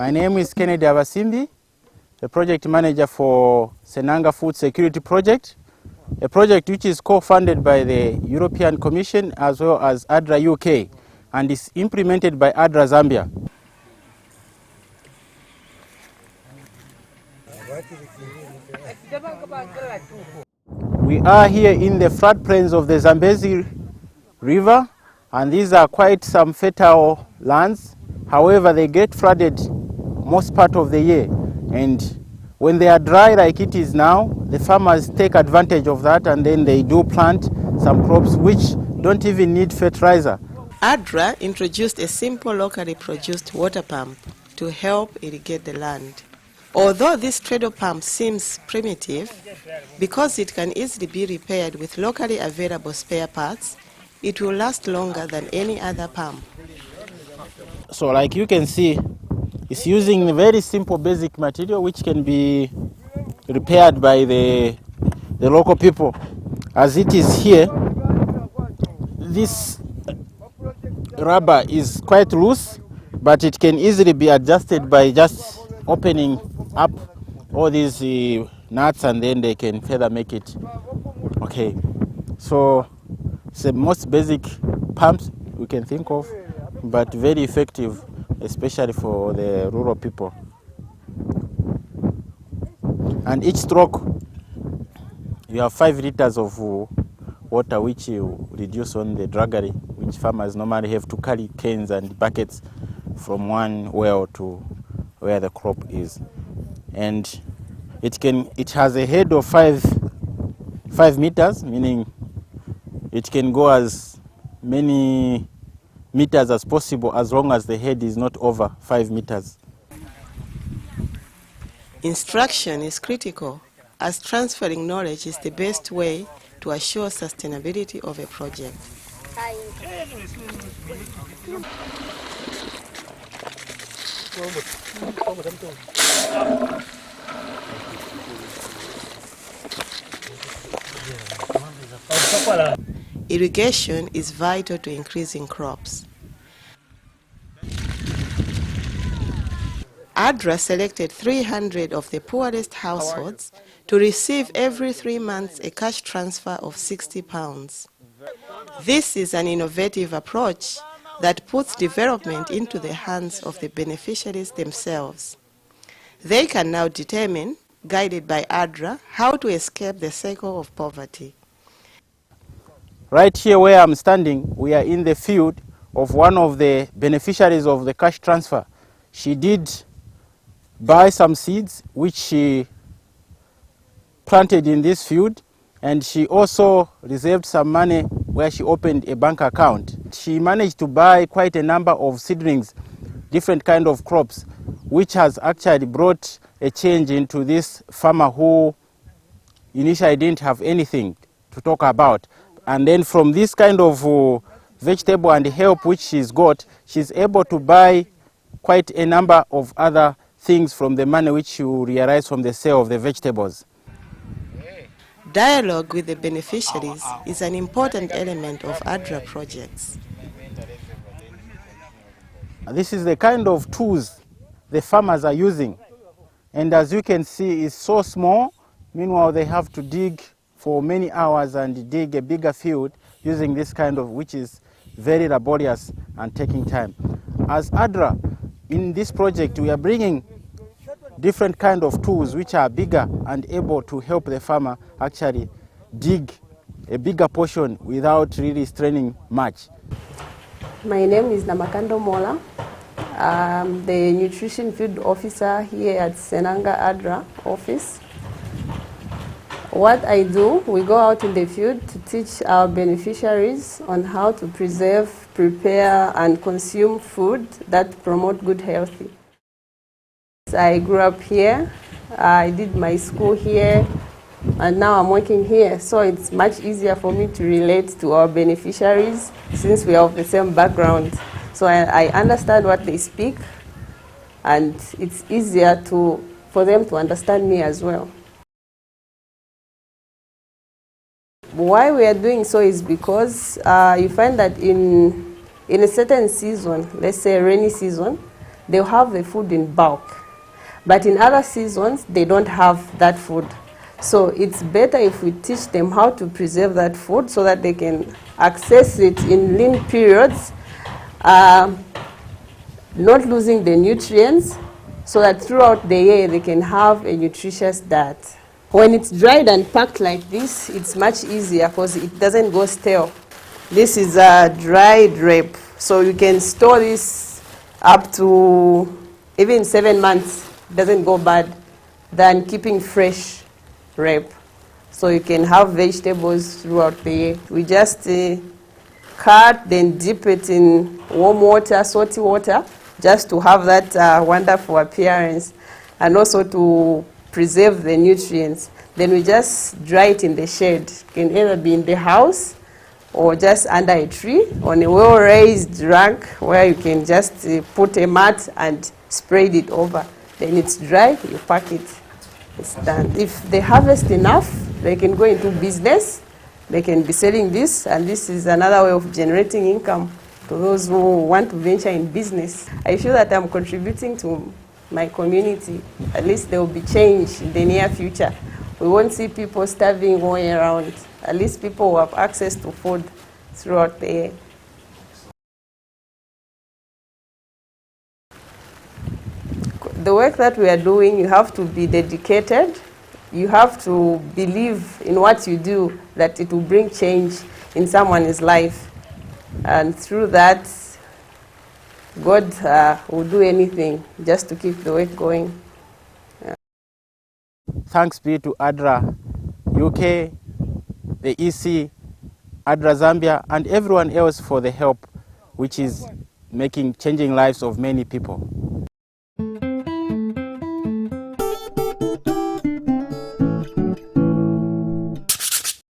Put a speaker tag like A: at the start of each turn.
A: My name is Kennedy Abasimbi, the project manager for Senanga Food Security Project, a project which is co-funded by the European Commission as well as ADRA-UK and is implemented by ADRA Zambia. We are here in the floodplains of the Zambezi River, and these are quite some fertile lands. However, they get flooded most part of the year, and when they are dry like it is now, the farmers take advantage of that and then they do plant some crops which don't even need fertilizer.
B: ADRA introduced a simple locally produced water pump to help irrigate the land. Although this treadle pump seems primitive, because it can easily be repaired with locally available spare parts, it will last longer than any other pump.
A: So like you can see, it's using a very simple basic material which can be repaired by the local people. As it is here, this rubber is quite loose, but it can easily be adjusted by just opening up all these nuts, and then they can further make it. Okay, so it's the most basic pumps we can think of, but very effective, especially for the rural people. And each stroke, you have 5 liters of water, which you reduce on the draggery, which farmers normally have to carry cans and buckets from one well to where the crop is. And it has a head of 5 meters, meaning it can go as many meters as possible as long as the head is not over 5 meters.
B: Instruction is critical, as transferring knowledge is the best way to assure sustainability of a project. Irrigation is vital to increasing crops. ADRA selected 300 of the poorest households to receive every 3 months a cash transfer of £60. This is an innovative approach that puts development into the hands of the beneficiaries themselves. They can now determine, guided by ADRA, how to escape the cycle of poverty.
A: Right here where I'm standing, we are in the field of one of the beneficiaries of the cash transfer. She did buy some seeds which she planted in this field, and she also reserved some money where she opened a bank account. She managed to buy quite a number of seedlings, different kind of crops, which has actually brought a change into this farmer who initially didn't have anything to talk about. And then from this kind of vegetable and help which she's got, she's able to buy quite a number of other things from the money which you realize from the sale of the vegetables.
B: Dialogue with the beneficiaries is an important element of ADRA projects.
A: This is the kind of tools the farmers are using, and as you can see, it's so small. Meanwhile, they have to dig for many hours and dig a bigger field using this kind of, which is very laborious and taking time. As ADRA, in this project, we are bringing different kind of tools which are bigger and able to help the farmer actually dig a bigger portion without really straining much.
C: My name is Namakando Mola. I'm the nutrition field officer here at Senanga ADRA office. What I do, we go out in the field to teach our beneficiaries on how to preserve, prepare, and consume food that promote good health. I grew up here, I did my school here, and now I'm working here, so it's much easier for me to relate to our beneficiaries since we are of the same background. So I understand what they speak, and it's easier for them to understand me as well. Why we are doing so is because you find that in a certain season, let's say rainy season, they'll have the food in bulk. But in other seasons, they don't have that food. So it's better if we teach them how to preserve that food so that they can access it in lean periods, not losing the nutrients, so that throughout the year they can have a nutritious diet. When it's dried and packed like this, it's much easier because it doesn't go stale. This is a dried rape, so you can store this up to even 7 months. It doesn't go bad than keeping fresh rape. So you can have vegetables throughout the year. We just cut, then dip it in warm water, salty water, just to have that wonderful appearance and also to preserve the nutrients. Then we just dry it in the shade. It can either be in the house or just under a tree on a well-raised rack where you can just put a mat and spread it over. Then it's dry, you pack it, it's done. If they harvest enough, they can go into business. They can be selling this, and this is another way of generating income to those who want to venture in business. I feel that I'm contributing to my community. At least there will be change in the near future. We won't see people starving all year round. At least people will have access to food throughout the year. The work that we are doing, you have to be dedicated. You have to believe in what you do, that it will bring change in someone's life. And through that, God will do anything just to keep the work going. Yeah.
A: Thanks be to ADRA-UK, the EC, ADRA-Zambia, and everyone else for the help, which is changing lives of many people.